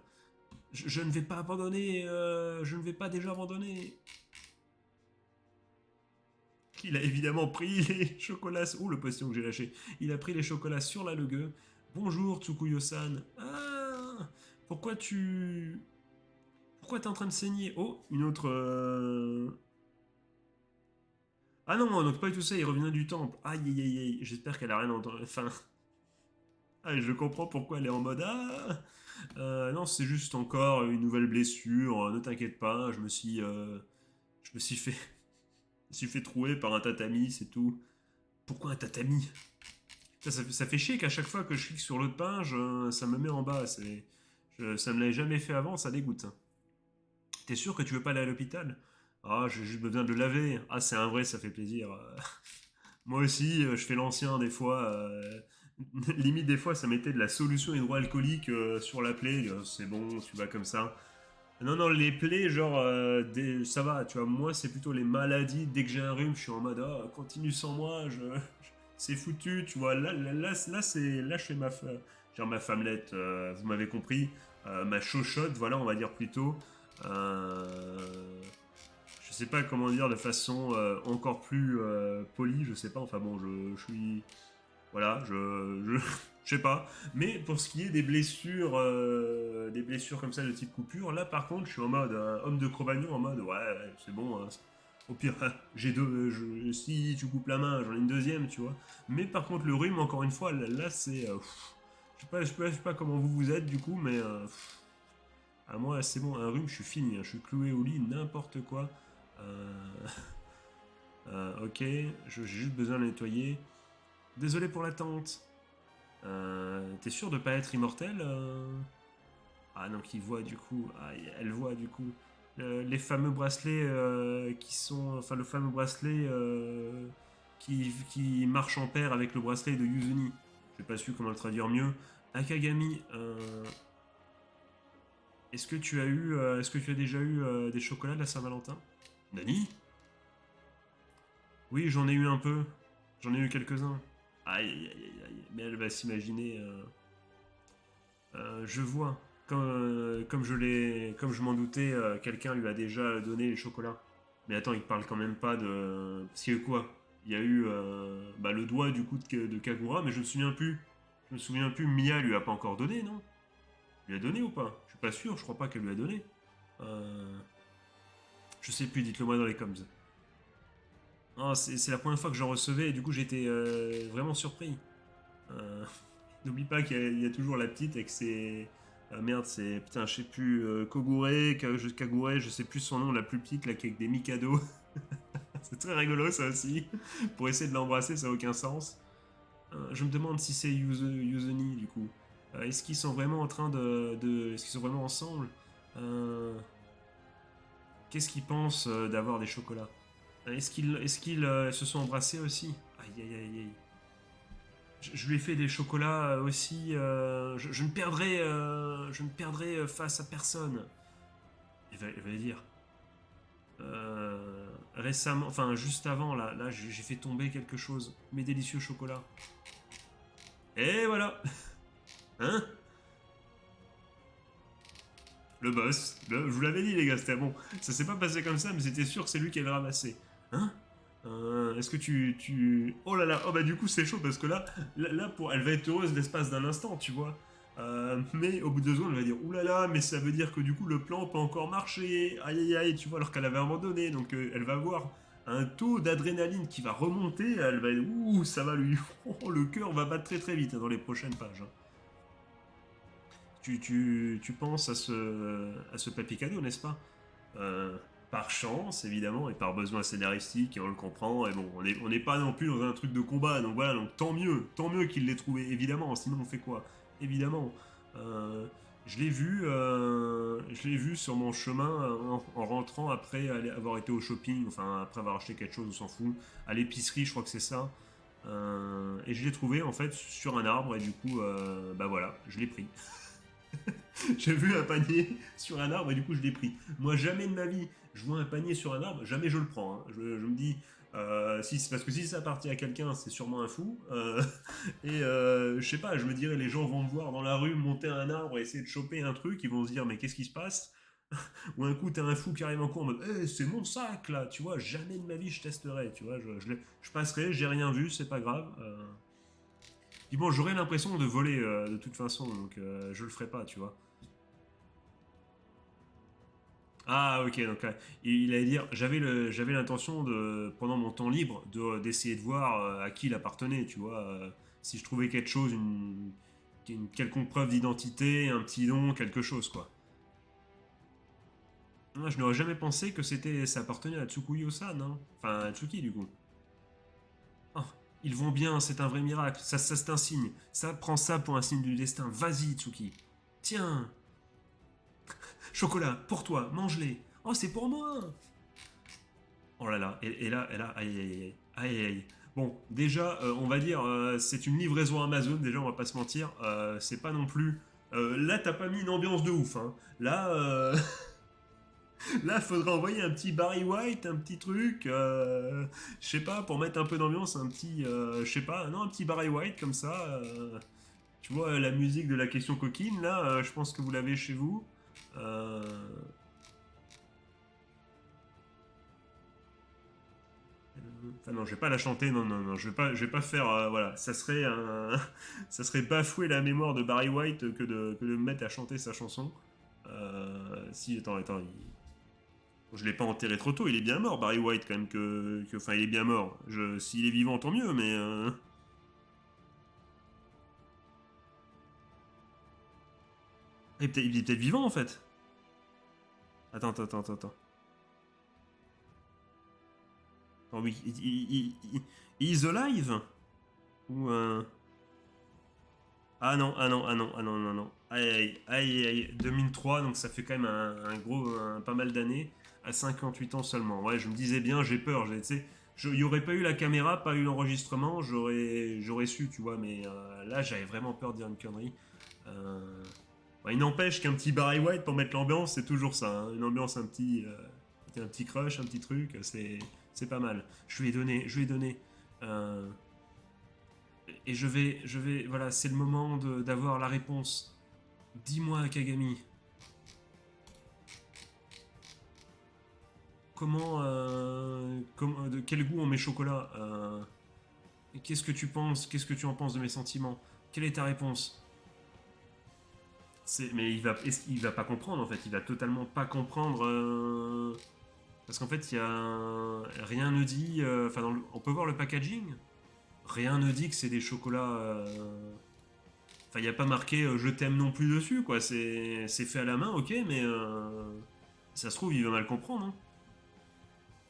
Je ne vais pas abandonner. Je ne vais pas déjà abandonner. Il a évidemment pris les chocolats. Oh, le potion que j'ai lâché. Il a pris les chocolats sur la legueux. Bonjour, Tsukuyo-san. Ah, pourquoi tu. Pourquoi t'es en train de saigner? Oh, une autre. Ah non, donc pas du tout ça, il revient du temple. Aïe aïe aïe aïe, j'espère qu'elle a rien entendu. Enfin. Ah, je comprends pourquoi elle est en mode. Ah non, c'est juste encore une nouvelle blessure. Ne t'inquiète pas, je me suis fait. Je me suis fait trouer par un tatami, c'est tout. Pourquoi un tatami? Ça fait chier qu'à chaque fois que je clique sur l'autre page, ça me met en bas. Ça me l'avait jamais fait avant, ça dégoûte. T'es sûr que tu veux pas aller à l'hôpital? Ah, j'ai juste besoin de le laver. Ah, c'est un vrai, ça fait plaisir. Moi aussi, je fais l'ancien des fois. Limite, des fois, ça mettait de la solution hydroalcoolique sur la plaie. C'est bon, tu vas comme ça. Non, non, les plaies, genre, ça va, tu vois. Moi, c'est plutôt les maladies. Dès que j'ai un rhume, je suis en mode, oh, continue sans moi, c'est foutu, tu vois. Là, je fais genre ma femmelette, vous m'avez compris. Ma chochotte, voilà, on va dire plutôt. Euh, je sais pas comment dire de façon encore plus polie, je sais pas. Enfin bon, je suis. Voilà, je sais pas. Mais pour ce qui est des blessures comme ça de type coupure, là par contre, je suis en mode homme de Cro-Magnon, en mode ouais, c'est bon. Au pire, j'ai deux. Si tu coupes la main, j'en ai une deuxième, tu vois. Mais par contre, le rhume, encore une fois, là c'est. Je sais pas comment vous êtes du coup, mais à moi, c'est bon, un rhume, je suis fini. Hein, je suis cloué au lit, n'importe quoi. Euh, ok, j'ai juste besoin de nettoyer. Désolé pour l'attente. T'es sûr de pas être immortel Ah non, qui voit du coup. Ah, elle voit du coup. Les fameux bracelets qui sont. Enfin, le fameux bracelet qui marche en paire avec le bracelet de Yuzuni. J'ai pas su comment le traduire mieux. Akagami, est-ce que tu as déjà eu des chocolats de la Saint-Valentin? Nani? Oui, j'en ai eu un peu. J'en ai eu quelques-uns. Aïe, aïe, aïe, aïe. Mais elle va s'imaginer. Je vois. Comme je m'en doutais, quelqu'un lui a déjà donné les chocolats. Mais attends, il parle quand même pas de. Parce qu'il y a eu quoi? Il y a eu le doigt du coup de Kagura, mais je me souviens plus. Je me souviens plus. Mia lui a pas encore donné, non? Lui a donné ou pas? Je suis pas sûr. Je crois pas qu'elle lui a donné. Euh, Je sais plus. Dites-le moi dans les coms. Ah, c'est la première fois que j'en recevais et du coup j'étais vraiment surpris. Euh, N'oublie pas qu'il y a toujours la petite avec ses. Merde, c'est. Putain, je sais plus. Kagure, je sais plus son nom, la plus petite, là, qui est avec des Mikado. C'est très rigolo, ça aussi. Pour essayer de l'embrasser, ça n'a aucun sens. Je me demande si c'est Yuzuni, du coup. Est-ce qu'ils sont vraiment en train Est-ce qu'ils sont vraiment ensemble? Euh, Qu'est-ce qu'ils pensent d'avoir des chocolats? Est-ce qu'ils se sont embrassés aussi? Aïe, aïe, aïe, aïe. Je lui ai fait des chocolats aussi. Je ne perdrai face à personne. Il va dire. Récemment, enfin juste avant, là j'ai fait tomber quelque chose. Mes délicieux chocolats. Et voilà. Hein? Le boss. Je vous l'avais dit les gars, c'était bon. Ça s'est pas passé comme ça, mais c'était sûr que c'est lui qui avait ramassé. Hein? Est-ce que Oh là là, oh bah du coup c'est chaud parce que là elle va être heureuse l'espace d'un instant, tu vois. Mais au bout de 2 secondes, elle va dire ouh là là, mais ça veut dire que du coup le plan peut encore marcher, aïe aïe aïe, tu vois, alors qu'elle avait abandonné, donc elle va avoir un taux d'adrénaline qui va remonter, elle va ouh, ça va lui, oh, le cœur va battre très très vite dans les prochaines pages. Hein. Tu penses à ce papy cadeau, n'est-ce pas? Euh, Par chance, évidemment, et par besoin scénaristique, et on le comprend, et bon, on n'est pas non plus dans un truc de combat, donc voilà, donc tant mieux qu'il l'ait trouvé, évidemment, sinon on fait quoi? Évidemment. Euh, je l'ai vu sur mon chemin en rentrant après avoir été au shopping, enfin après avoir acheté quelque chose, on s'en fout, à l'épicerie, je crois que c'est ça. Et je l'ai trouvé en fait sur un arbre, et du coup, bah voilà, je l'ai pris. J'ai vu un panier sur un arbre et du coup je l'ai pris. Moi jamais de ma vie je vois un panier sur un arbre, jamais je le prends. Hein. Je me dis, si, c'est parce que si ça appartient à quelqu'un, c'est sûrement un fou. Et je sais pas, je me dirais les gens vont me voir dans la rue monter un arbre et essayer de choper un truc, ils vont se dire mais qu'est-ce qui se passe? Ou un coup t'as un fou qui arrive en cours en mode c'est mon sac là, tu vois, jamais de ma vie je testerai, tu vois, je passerai, j'ai rien vu, c'est pas grave. Dis bon, j'aurais l'impression de voler de toute façon, donc je le ferai pas, tu vois. Ah ok, donc il allait dire, j'avais l'intention de, pendant mon temps libre, d'essayer de voir à qui il appartenait, tu vois, si je trouvais quelque chose, une quelconque preuve d'identité, un petit nom, quelque chose quoi. Ah, je n'aurais jamais pensé que ça appartenait à Tsukuyo-san, hein. Enfin à Tsuki du coup. Oh, ils vont bien, c'est un vrai miracle, ça c'est un signe, ça prend ça pour un signe du destin, vas-y Tsuki. Tiens, chocolat, pour toi, mange-les. Oh c'est pour moi. Oh là là, et là, aïe aïe aïe, aïe aïe. Bon, déjà, on va dire, c'est une livraison Amazon, déjà, on va pas se mentir, c'est pas non plus... là, t'as pas mis une ambiance de ouf, hein. Là, là, faudrait envoyer un petit Barry White, un petit truc, je sais pas, pour mettre un peu d'ambiance, un petit, je sais pas, non, un petit Barry White, comme ça, tu vois, la musique de la question coquine, là, je pense que vous l'avez chez vous. Euh, Enfin non, je vais pas la chanter, non, non, non, je vais pas faire, voilà, ça serait bafouer la mémoire de Barry White que de me mettre à chanter sa chanson. Si, attends, je l'ai pas enterré trop tôt, il est bien mort, Barry White, quand même, enfin, il est bien mort. S'il est vivant, tant mieux, mais... il est peut-être vivant, en fait. Attends. Oh oui, He's alive? Ou... Ah non, ah non, ah non, ah non, non, non. Aïe, aïe, aïe, aïe, 2003, donc ça fait quand même pas mal d'années, à 58 ans seulement. Ouais, je me disais bien, j'ai peur, tu sais, Il n'y aurait pas eu la caméra, pas eu l'enregistrement, j'aurais su, tu vois, mais là, j'avais vraiment peur de dire une connerie. Euh, bah, il n'empêche qu'un petit Barry White pour mettre l'ambiance, c'est toujours ça. Hein. Une ambiance, un petit crush, un petit truc, c'est pas mal. Je lui ai donné. euh, et voilà, c'est le moment d'avoir la réponse. Dis-moi, Kagami, de quel goût ont mes chocolats Qu'est-ce que tu penses Qu'est-ce que tu en penses de mes sentiments Quelle est ta réponse Mais il va pas comprendre en fait. Il va totalement pas comprendre parce qu'en fait, il y a rien ne dit. Enfin, on peut voir le packaging. Rien ne dit que c'est des chocolats. Enfin, il n'y a pas marqué je t'aime non plus dessus quoi. C'est fait à la main, ok, mais ça se trouve il va mal comprendre. Hein.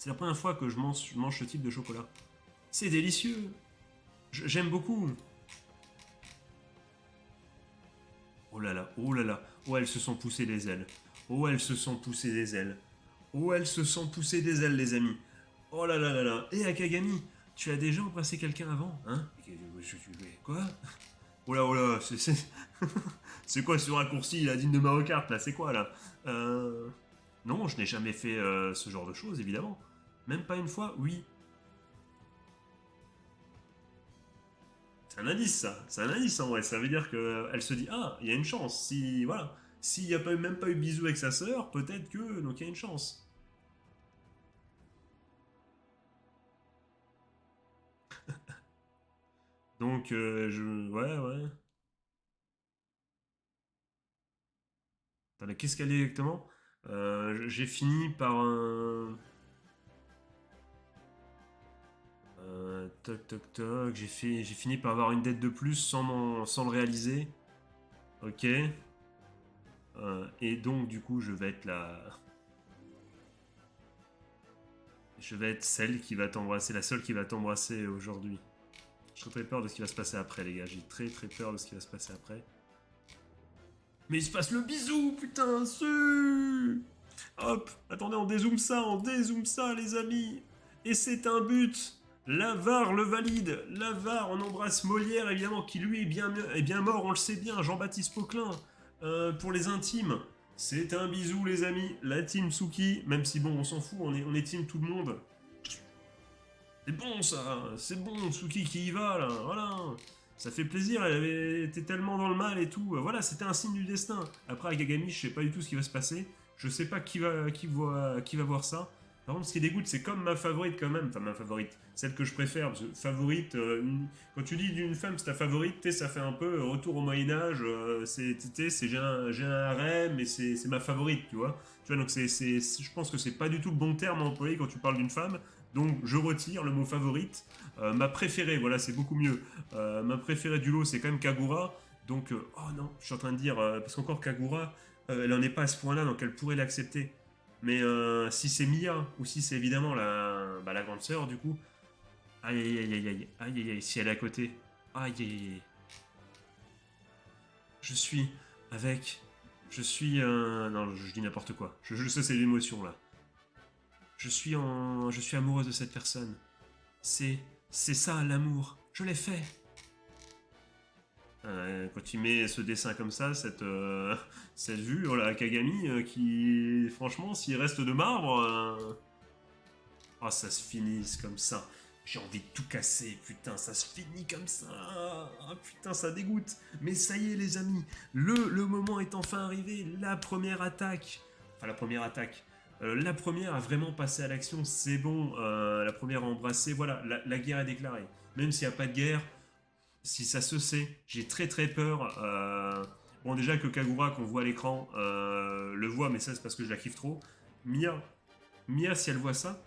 C'est la première fois que je mange ce type de chocolat. C'est délicieux. J'aime beaucoup. Oh là là, oh là là. Oh, elles se sont poussées des ailes. Oh, elles se sont poussées des ailes. Oh, elles se sont poussées des ailes, les amis. Oh là là là là. Et Akagami, tu as déjà embrassé quelqu'un avant, hein Quoi oh là, c'est quoi ce raccourci, la digne de Mario Kart, là C'est quoi, là Non, je n'ai jamais fait ce genre de choses, évidemment. Même pas une fois, oui. C'est un indice, ça. C'est un indice, en vrai. Ça veut dire qu'elle se dit, ah, il y a une chance. Si, voilà. S'il n'y a même pas eu bisou avec sa sœur, peut-être que... Donc il y a une chance. Donc, Ouais, ouais. Attendez, qu'est-ce qu'elle est exactement J'ai fini par un... Toc, toc, toc. J'ai fini par avoir une dette de plus sans le réaliser. Ok. Et donc, du coup, je vais être celle qui va t'embrasser, la seule qui va t'embrasser aujourd'hui. J'ai très peur de ce qui va se passer après, les gars. J'ai très très peur de ce qui va se passer après. Mais il se passe le bisou, putain, Hop, attendez, on dézoome ça, les amis. Et c'est un but. L'avare le valide. L'avare, on embrasse Molière, évidemment, qui lui est bien mort, on le sait bien. Jean-Baptiste Poquelin, pour les intimes. C'est un bisou, les amis. La team Suki, même si bon, on s'en fout, on est team tout le monde. C'est bon ça, c'est bon, Tsuki qui y va là, voilà. Ça fait plaisir, elle avait été tellement dans le mal et tout. Voilà, c'était un signe du destin. Après, avec Agami, je sais pas du tout ce qui va se passer. Je sais pas qui va voir ça. Par contre, ce qui dégoûte, c'est comme ma favorite quand même. Enfin, ma favorite, celle que je préfère. Parce que favorite, quand tu dis d'une femme c'est ta favorite, ça fait un peu retour au Moyen-Âge. J'ai un harem et c'est ma favorite, tu vois. Tu vois, donc je pense que c'est pas du tout le bon terme à employer quand tu parles d'une femme. Donc je retire le mot favorite. Ma préférée, voilà, c'est beaucoup mieux. Ma préférée du lot, c'est quand même Kagura. Donc, oh non, je suis en train de dire, parce qu'encore Kagura, elle en est pas à ce point-là, donc elle pourrait l'accepter. Mais si c'est Mia, ou si c'est évidemment la grande sœur, du coup, aïe aïe aïe aïe aïe, aïe aïe aïe, si elle est à côté, aïe aïe aïe, je suis avec, non, je dis n'importe quoi, je sais c'est l'émotion là. Je suis amoureuse de cette personne. C'est, c'est ça l'amour. Je l'ai fait. Quand il met ce dessin comme ça, cette vue, voilà, Kagami, qui, franchement, s'il reste de marbre, oh, ça se finisse comme ça. J'ai envie de tout casser, putain, ça se finit comme ça. Ah, putain, ça dégoûte. Mais ça y est, les amis, le moment est enfin arrivé. La première attaque. Enfin, la première attaque. La première a vraiment passé à l'action, c'est bon. La première a embrassé, voilà, la guerre est déclarée. Même s'il n'y a pas de guerre, si ça se sait, j'ai très très peur. Bon, déjà que Kagura, qu'on voit à l'écran, le voit, mais ça c'est parce que je la kiffe trop. Mia, Mia, si elle voit ça,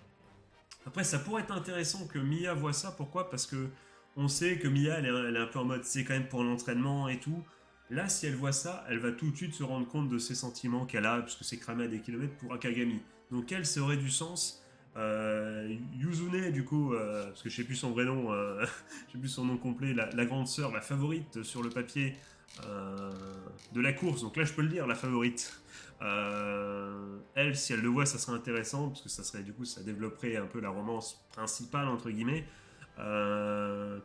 après, ça pourrait être intéressant que Mia voit ça. Pourquoi Parce que on sait que Mia, elle est un peu en mode c'est quand même pour l'entraînement et tout. Là, si elle voit ça, elle va tout de suite se rendre compte de ses sentiments qu'elle a, puisque c'est cramé à des kilomètres pour Akagami. Donc elle, ça aurait du sens. Yuzune, du coup, parce que je sais plus son vrai nom, je sais plus son nom complet, la grande sœur, la favorite sur le papier de la course. Donc là, je peux le dire, la favorite. elle, si elle le voit, ça serait intéressant, parce que ça serait du coup, ça développerait un peu la romance principale, entre guillemets.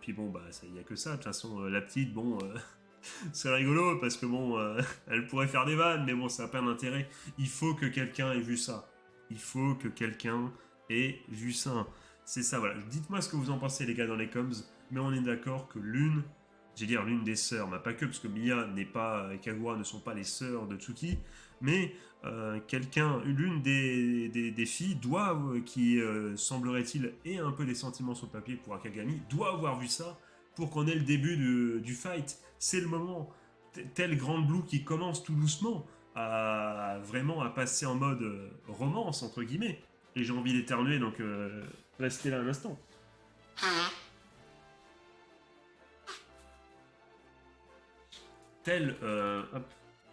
Puis bon, bah, il n'y a que ça. De toute façon, la petite, bon, c'est rigolo, parce que bon, elle pourrait faire des vannes, mais bon, ça n'a pas d'intérêt. Il faut que quelqu'un ait vu ça. Il faut que quelqu'un ait vu ça. C'est ça, voilà. Dites-moi ce que vous en pensez, les gars, dans les coms, mais on est d'accord que j'allais dire l'une des sœurs, mais pas que, parce que Mia n'est pas, et Kagura ne sont pas les sœurs de Tsuki, mais l'une des filles doit, qui semblerait-il ait un peu des sentiments sur le papier pour Akagami, doit avoir vu ça pour qu'on ait le début du fight. C'est le moment. Tel Grand Blue qui commence tout doucement à vraiment à passer en mode romance, entre guillemets. Et j'ai envie d'éternuer, donc restez là un instant. Tel, hop,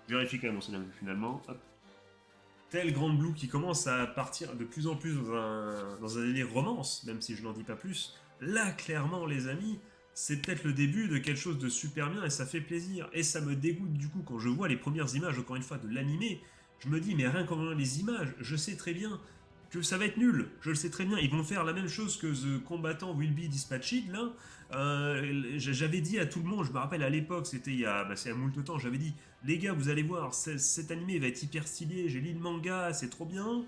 vérifie quand même mon scénario finalement, hop. Tel Grand Blue qui commence à partir de plus en plus dans un délire romance, même si je n'en dis pas plus. Là, clairement, les amis, c'est peut-être le début de quelque chose de super bien et ça fait plaisir. Et ça me dégoûte du coup quand je vois les premières images, encore une fois, de l'animé. Je me dis, mais rien qu'en voyant les images, je sais très bien que ça va être nul. Je le sais très bien. Ils vont faire la même chose que The Combatant Will Be Dispatched, là. J'avais dit à tout le monde, je me rappelle à l'époque, c'était c'est il y a moult temps, j'avais dit, les gars, vous allez voir, cet animé va être hyper stylé, j'ai lu le manga, c'est trop bien.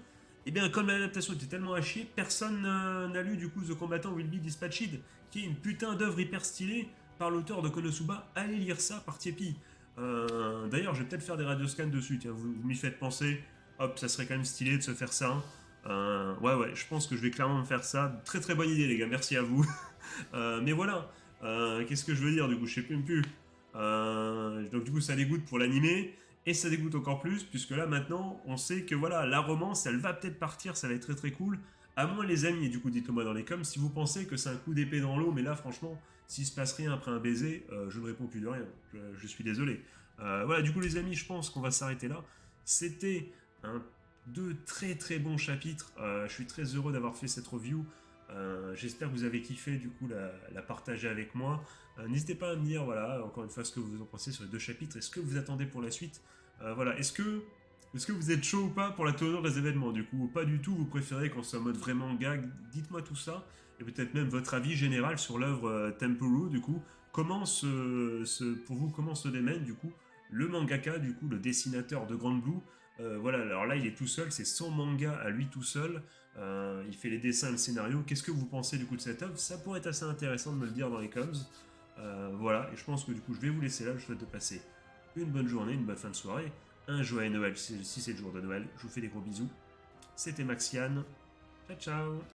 Et bien, comme l'adaptation était tellement à chier, personne n'a lu du coup The Combatant Will Be Dispatched, qui est une putain d'œuvre hyper stylée par l'auteur de Konosuba. Allez lire ça par Tiepi. D'ailleurs, je vais peut-être faire des radioscans dessus, tiens, vous m'y faites penser. Hop, ça serait quand même stylé de se faire ça. Ouais, je pense que je vais clairement me faire ça. Très très bonne idée, les gars, merci à vous. Mais voilà, qu'est-ce que je veux dire du coup, je sais même plus. Donc du coup, ça dégoûte pour l'animé. Et ça dégoûte encore plus, puisque là maintenant, on sait que voilà, la romance, elle va peut-être partir, ça va être très très cool. À moins les amis, et du coup dites-le moi dans les coms, si vous pensez que c'est un coup d'épée dans l'eau, mais là franchement, s'il se passe rien après un baiser, je ne réponds plus de rien. Je suis désolé. Voilà, du coup les amis, je pense qu'on va s'arrêter là. C'était deux très très bons chapitres. Je suis très heureux d'avoir fait cette review. J'espère que vous avez kiffé du coup la partager avec moi. N'hésitez pas à me dire voilà encore une fois ce que vous en pensez sur les deux chapitres. Est-ce que vous attendez pour la suite? Voilà, est-ce que vous êtes chaud ou pas pour la tournure des événements du coup? Ou pas du tout, vous préférez qu'on soit en mode vraiment gag? Dites-moi tout ça et peut-être même votre avis général sur l'œuvre Tempuru du coup. Pour vous comment se démène du coup le mangaka du coup le dessinateur de Grand Blue? Voilà, alors là il est tout seul, c'est son manga à lui tout seul. Il fait les dessins et le scénario. Qu'est-ce que vous pensez du coup de cette œuvre? Ça pourrait être assez intéressant de me le dire dans les coms. Voilà, et je pense que du coup je vais vous laisser là. Je vous souhaite de passer une bonne journée, une bonne fin de soirée, un joyeux Noël si c'est le jour de Noël. Je vous fais des gros bisous. C'était Maxiane. Ciao ciao.